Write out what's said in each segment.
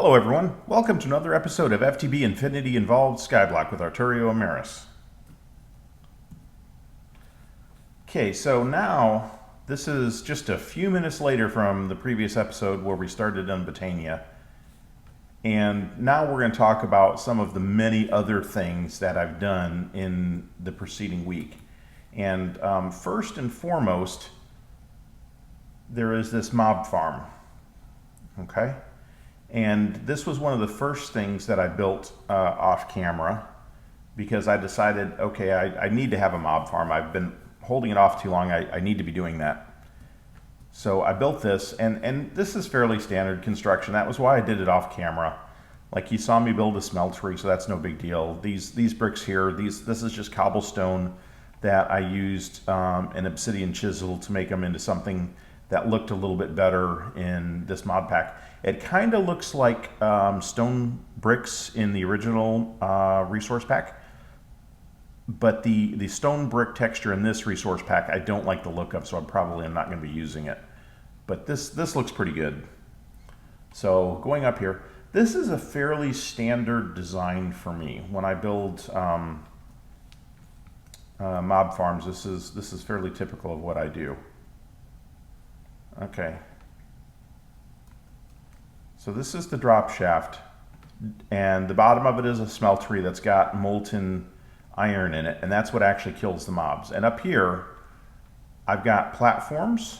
Hello everyone, welcome to another episode of FTB Infinity Skyblock with Arturio Emerys. Okay, so now this is just a few minutes later from the previous episode where we started on Botania. And now we're going to talk about some of the many other things that I've done in the preceding week. And first and foremost, there is this mob farm. Okay? And this was one of the first things that I built off camera because I decided, okay, I need to have a mob farm. I've been holding it off too long. I need to be doing that. So I built this, and this is fairly standard construction. That was why I did it off camera. Like you saw me build a smeltery, so that's no big deal. These bricks here, this is just cobblestone that I used an obsidian chisel to make them into something that looked a little bit better in this mod pack. It kind of looks like stone bricks in the original resource pack, but the stone brick texture in this resource pack I don't like the look of, so I'm probably not going to be using it. But this looks pretty good. So going up here, this is a fairly standard design for me. When I build mob farms, this is fairly typical of what I do. Okay. So this is the drop shaft, and the bottom of it is a smeltery that's got molten iron in it, and that's what actually kills the mobs. And up here, I've got platforms,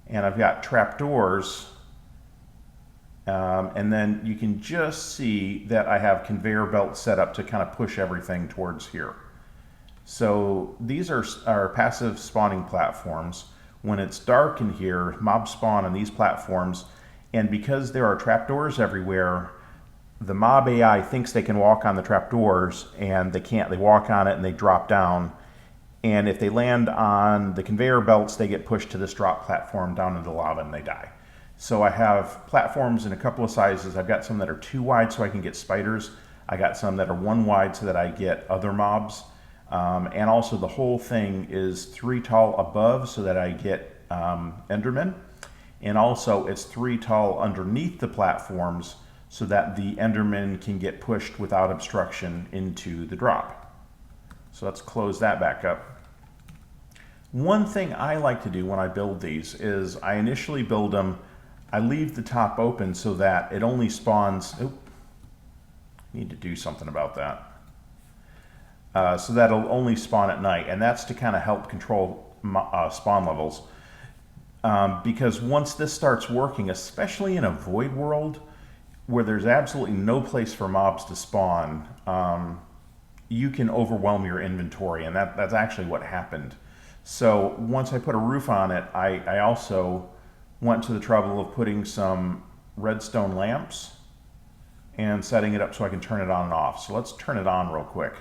and I've got trapdoors, and then you can just see that I have conveyor belts set up to kind of push everything towards here. So these are passive spawning platforms. When it's dark in here, mobs spawn on these platforms, and because there are trapdoors everywhere, the mob AI thinks they can walk on the trapdoors, and they can't. They walk on it and they drop down. And if they land on the conveyor belts, they get pushed to this drop platform down into the lava and they die. So I have platforms in a couple of sizes. I've got some that are 2 wide so I can get spiders. I got some that are 1 wide so that I get other mobs. And also the whole thing is 3 tall above so that I get Endermen. And also it's 3 tall underneath the platforms so that the Endermen can get pushed without obstruction into the drop. So let's close that back up. One thing I like to do when I build these is I initially build them, I leave the top open so that it only spawns, need to do something about that. So that it'll only spawn at night, and that's to kind of help control spawn levels. Because once this starts working, especially in a void world where there's absolutely no place for mobs to spawn, you can overwhelm your inventory, and that's actually what happened. So once I put a roof on it, I also went to the trouble of putting some redstone lamps and setting it up so I can turn it on and off. So let's turn it on real quick.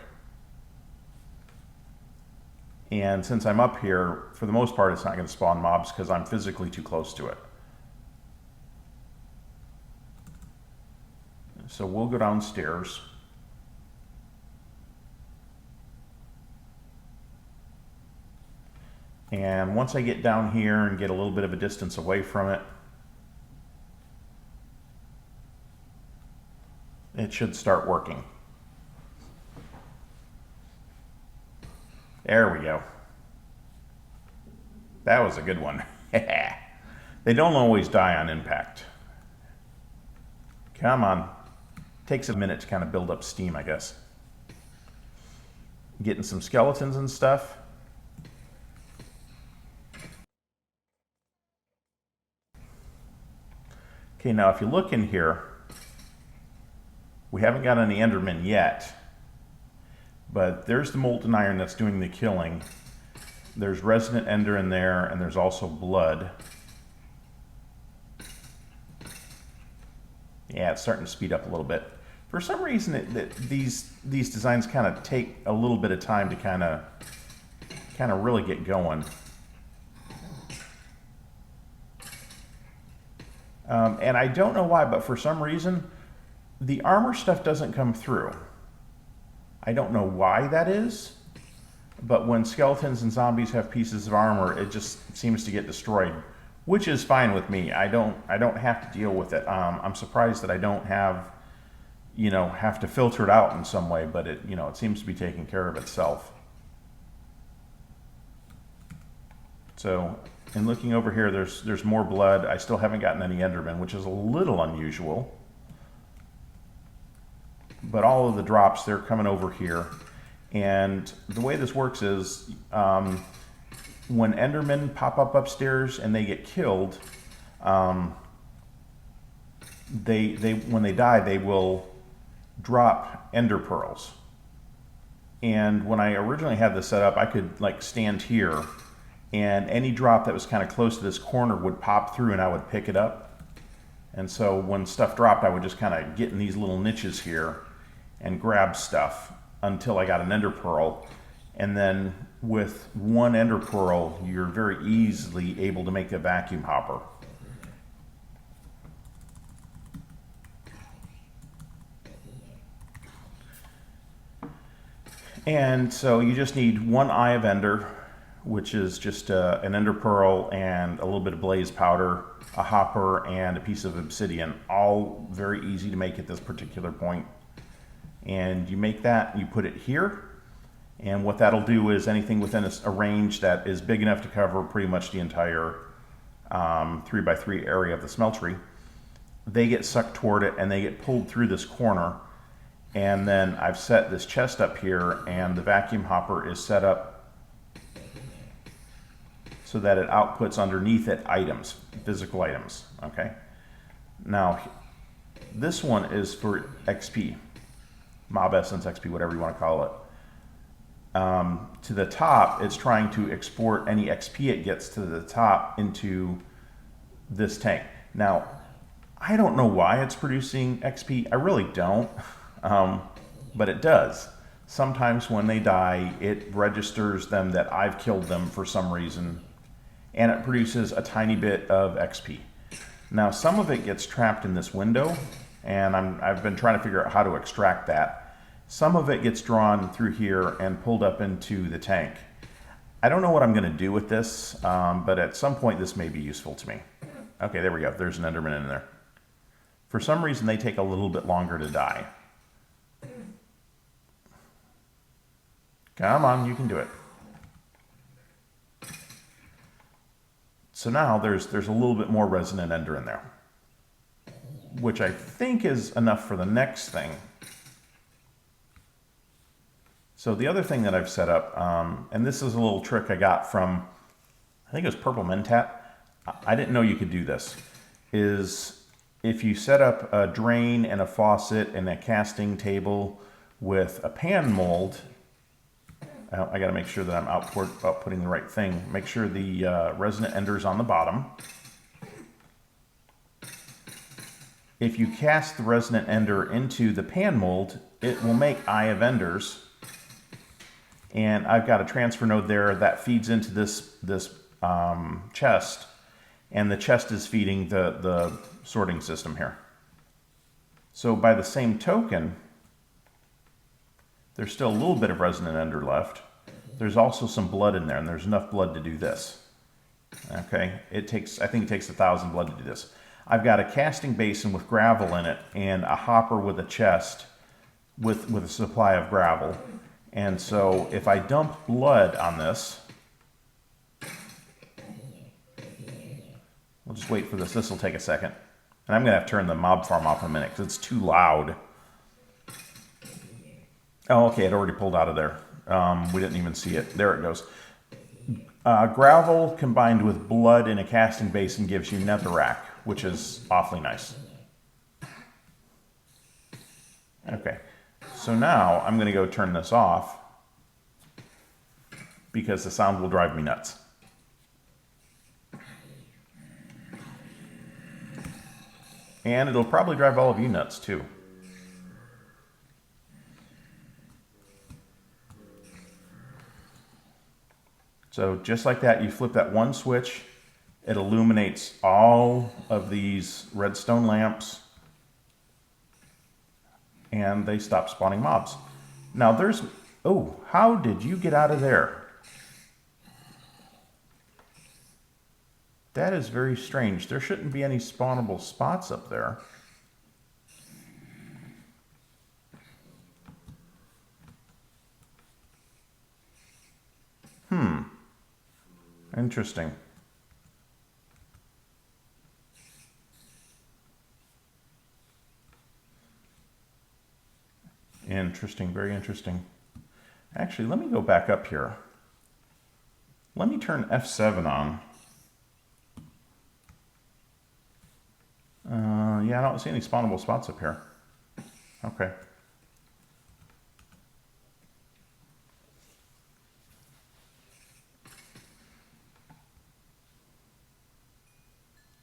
And since I'm up here, for the most part, it's not going to spawn mobs because I'm physically too close to it. So we'll go downstairs. And once I get down here and get a little bit of a distance away from it, it should start working. There we go. That was a good one. They don't always die on impact. Come on. Takes a minute to kind of build up steam, I guess. Getting some skeletons and stuff. Okay, now if you look in here, we haven't got any Endermen yet. But there's the molten iron that's doing the killing. There's resident ender in there, and there's also blood. Yeah, it's starting to speed up a little bit. For some reason, these designs kind of take a little bit of time to kind of really get going. And I don't know why, but for some reason, the armor stuff doesn't come through. I don't know why that is, but when skeletons and zombies have pieces of armor, it just seems to get destroyed which is fine with me. I don't have to deal with it. I'm surprised that I don't have, have to filter it out in some way, but it seems to be taking care of itself. So, in looking over here, there's more blood. I still haven't gotten any Endermen, which is a little unusual. But all of the drops, they're coming over here. And the way this works is, when Endermen pop up upstairs and they get killed, when they die, they will drop Ender Pearls. And when I originally had this set up, I could like stand here, and any drop that was kind of close to this corner would pop through, and I would pick it up. And so when stuff dropped, I would just kind of get in these little niches here and grab stuff until I got an Ender Pearl. And then with one Ender Pearl, you're very easily able to make a vacuum hopper. And so you just need one Eye of Ender, which is just an Ender Pearl and a little bit of blaze powder, a hopper, and a piece of obsidian. All very easy to make at this particular point. And you make that, you put it here, and what that'll do is anything within a range that is big enough to cover pretty much the entire 3x3 area of the smeltery, they get sucked toward it and they get pulled through this corner. And then I've set this chest up here, and the vacuum hopper is set up so that it outputs underneath it items, physical items, okay? Now, this one is for XP, Mob Essence XP, whatever you want to call it. To the top, it's trying to export any XP it gets to the top into this tank. Now, I don't know why it's producing XP. I really don't, but it does. Sometimes when they die, it registers them that I've killed them for some reason, and it produces a tiny bit of XP. Now, some of it gets trapped in this window, and I've been trying to figure out how to extract that. Some of it gets drawn through here and pulled up into the tank. I don't know what I'm going to do with this, but at some point this may be useful to me. Okay, there we go. There's an Enderman in there. For some reason, they take a little bit longer to die. Come on, you can do it. So now there's a little bit more Resonant Ender in there, which I think is enough for the next thing. So the other thing that I've set up, and this is a little trick I got from, I think it was Purple Mentat. I didn't know you could do this, is if you set up a drain and a faucet and a casting table with a pan mold, I got to make sure that I'm outputting the right thing. Make sure the Resonant Ender's on the bottom. If you cast the Resonant Ender into the pan mold, it will make Eye of Enders. And I've got a transfer node there that feeds into this chest, and the chest is feeding the sorting system here. So by the same token, there's still a little bit of Resonant Ender left. There's also some blood in there, and there's enough blood to do this. Okay, I think it takes 1,000 blood to do this. I've got a casting basin with gravel in it, and a hopper with a chest with a supply of gravel. And so if I dump blood on this, we'll just wait for this. This will take a second. And I'm going to have to turn the mob farm off in a minute because it's too loud. Oh, okay, it already pulled out of there. We didn't even see it. There it goes. Gravel combined with blood in a casting basin gives you netherrack, which is awfully nice. Okay. So now I'm going to go turn this off because the sound will drive me nuts. And it'll probably drive all of you nuts too. So just like that, you flip that one switch, it illuminates all of these redstone lamps, and they stop spawning mobs. Now there's, oh, how did you get out of there? That is very strange. There shouldn't be any spawnable spots up there. Interesting. Interesting, very interesting. Actually, let me go back up here. Let me turn F7 on. Yeah, I don't see any spawnable spots up here. Okay.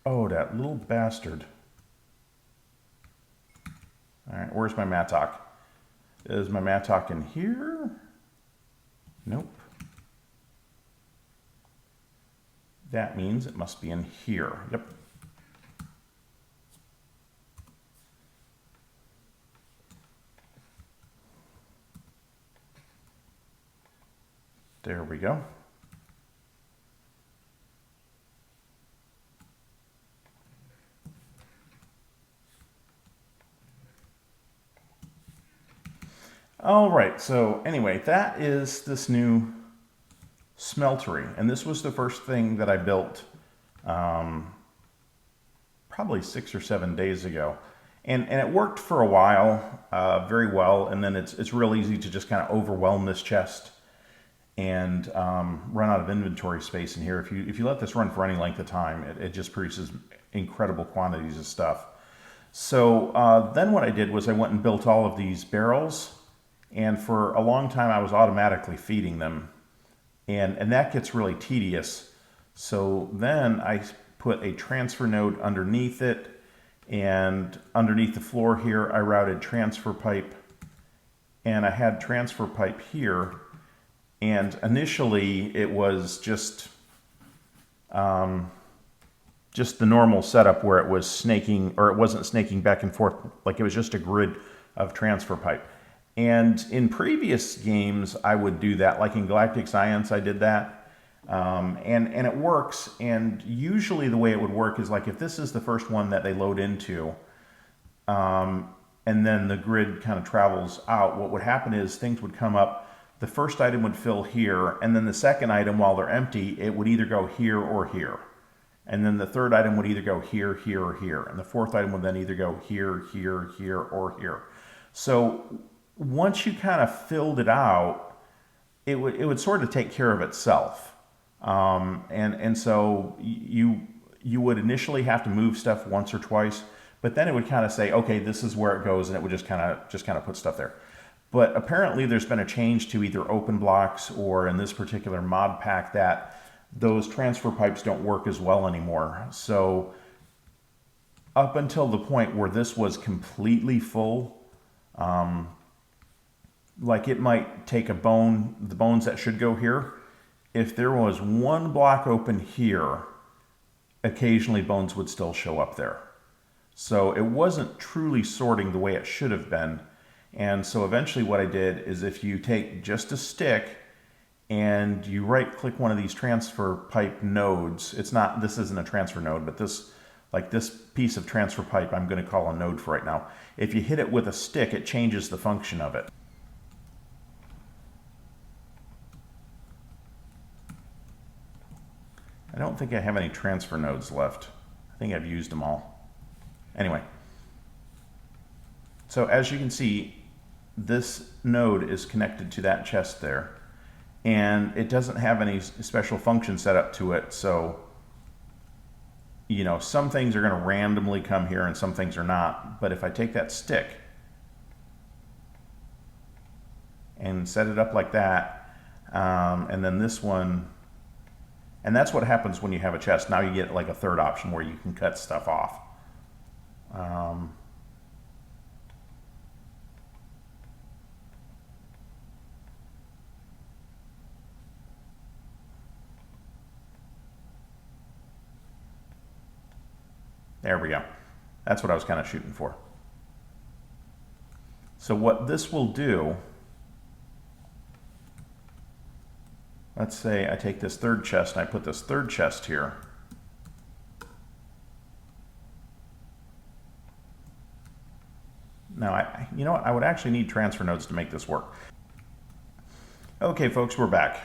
Oh, that little bastard. All right, where's my mattock? Is my mattock in here? Nope. That means it must be in here. Yep. There we go. All right, so anyway, that is this new smeltery, and this was the first thing that I built probably 6 or 7 days ago, and it worked for a while very well, and then it's real easy to just kind of overwhelm this chest and run out of inventory space in here. If you let this run for any length of time, it just produces incredible quantities of stuff. So then what I did was I went and built all of these barrels. And for a long time, I was automatically feeding them. And that gets really tedious. So then I put a transfer node underneath it. And underneath the floor here, I routed transfer pipe. And I had transfer pipe here. And initially, it was just the normal setup where it was snaking, or it wasn't snaking back and forth. Like it was just a grid of transfer pipe. And in previous games, I would do that. Like in Galactic Science, I did that. And it works. And usually the way it would work is like if this is the first one that they load into, and then the grid kind of travels out, what would happen is things would come up. The first item would fill here, and then the second item, while they're empty, it would either go here or here. And then the third item would either go here, here, or here. And the fourth item would then either go here, here, here, or here. So once you kind of filled it out, it would sort of take care of itself. And so you would initially have to move stuff once or twice, but then it would kind of say, okay, this is where it goes, and it would just kind of put stuff there. But apparently there's been a change to either open blocks or in this particular mod pack that those transfer pipes don't work as well anymore. So up until the point where this was completely full, like it might take a bone, the bones that should go here. If there was one block open here, occasionally bones would still show up there. So it wasn't truly sorting the way it should have been. And so eventually what I did is if you take just a stick and you right click one of these transfer pipe nodes, this isn't a transfer node, but this piece of transfer pipe I'm going to call a node for right now. If you hit it with a stick, it changes the function of it. I don't think I have any transfer nodes left. I think I've used them all. Anyway, so as you can see, this node is connected to that chest there, and it doesn't have any special function set up to it. So, you know, some things are going to randomly come here and some things are not. But if I take that stick and set it up like that, and then this one, and that's what happens when you have a chest. Now you get like a third option where you can cut stuff off. There we go. That's what I was kind of shooting for. So what this will do, let's say I take this third chest and I put this third chest here. you know what? I would actually need transfer nodes to make this work. Okay, folks, we're back.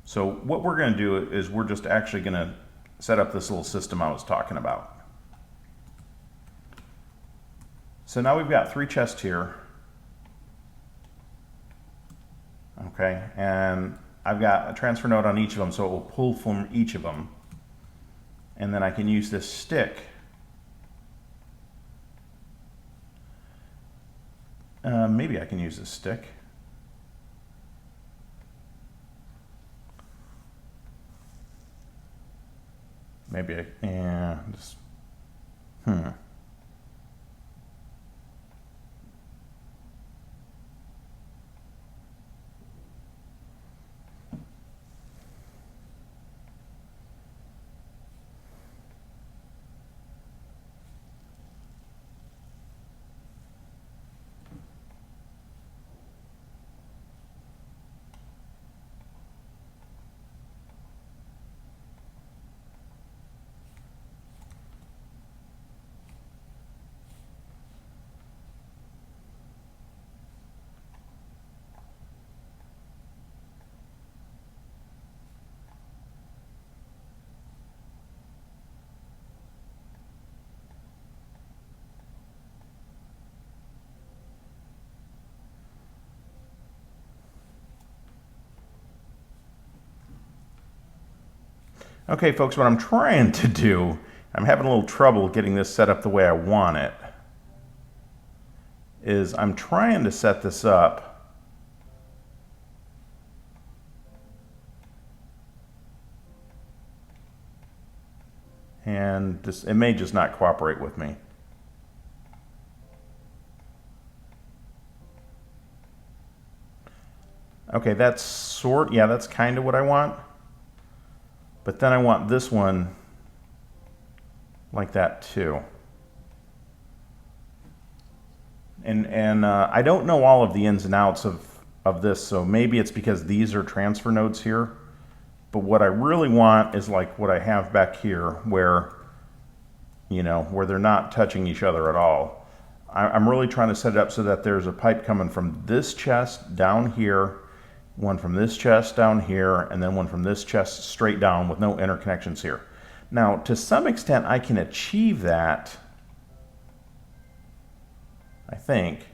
So what we're going to do is we're just actually going to set up this little system I was talking about. So now we've got 3 chests here. Okay, and I've got a transfer node on each of them, so it will pull from each of them. And then I can use this stick. Maybe I can use this stick. Maybe I, yeah, just, okay, folks, what I'm trying to do, I'm having a little trouble getting this set up the way I want it, is I'm trying to set this up and it may just not cooperate with me. Okay, that's that's kind of what I want. But then I want this one like that too. And I don't know all of the ins and outs of this, so maybe it's because these are transfer nodes here. But what I really want is like what I have back here where, you know, where they're not touching each other at all. I'm really trying to set it up so that there's a pipe coming from this chest down here, one from this chest down here, and then one from this chest straight down with no interconnections here. Now, to some extent, I can achieve that, I think.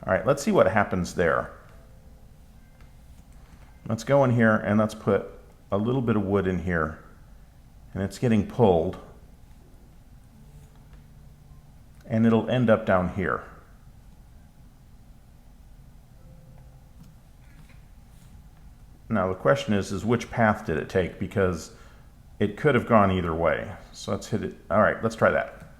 All right, let's see what happens there. Let's go in here and let's put a little bit of wood in here, and it's getting pulled, and it'll end up down here. Now the question is which path did it take? Because it could have gone either way. So let's hit it. All right, let's try that.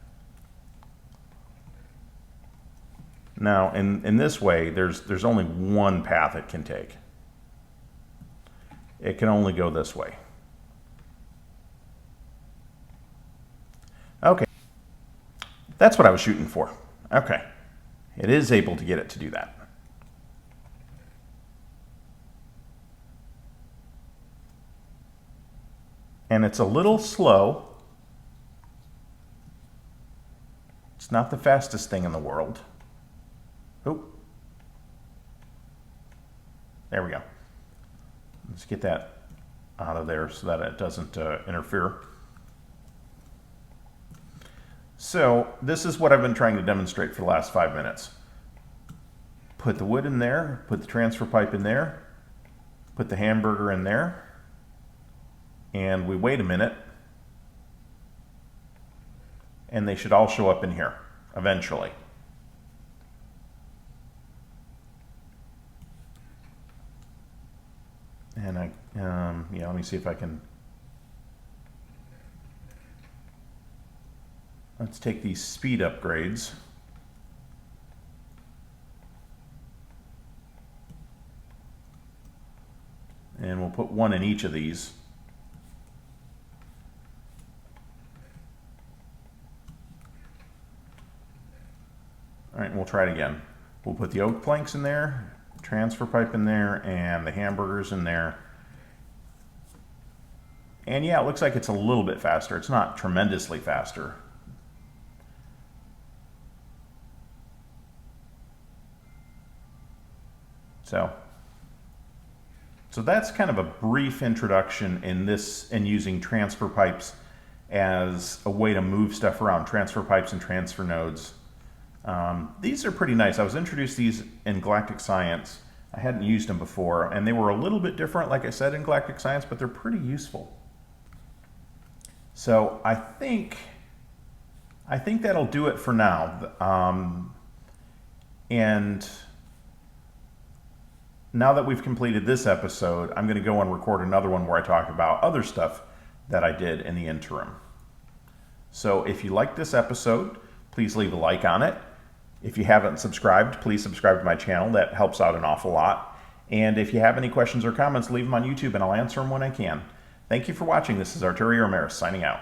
Now in this way, there's only one path it can take. It can only go this way. Okay, that's what I was shooting for. Okay, it is able to get it to do that. And it's a little slow. It's not the fastest thing in the world. Oh, there we go. Let's get that out of there so that it doesn't interfere. So this is what I've been trying to demonstrate for the last 5 minutes. Put the wood in there, put the transfer pipe in there, put the hamburger in there, and we wait a minute, and they should all show up in here eventually. And yeah, let me see if I can. Let's take these speed upgrades. And we'll put one in each of these. All right, we'll try it again. We'll put the oak planks in there, transfer pipe in there, and the hamburgers in there. And yeah, it looks like it's a little bit faster. It's not tremendously faster, So that's kind of a brief introduction in using transfer pipes as a way to move stuff around, transfer pipes and transfer nodes. These are pretty nice. I was introduced to these in Galactic Science. I hadn't used them before, and they were a little bit different, like I said, in Galactic Science, but they're pretty useful. So I think that'll do it for now. And now that we've completed this episode, I'm going to go and record another one where I talk about other stuff that I did in the interim. So if you liked this episode, please leave a like on it. If you haven't subscribed, please subscribe to my channel. That helps out an awful lot. And if you have any questions or comments, leave them on YouTube and I'll answer them when I can. Thank you for watching. This is Arturio Emerys signing out.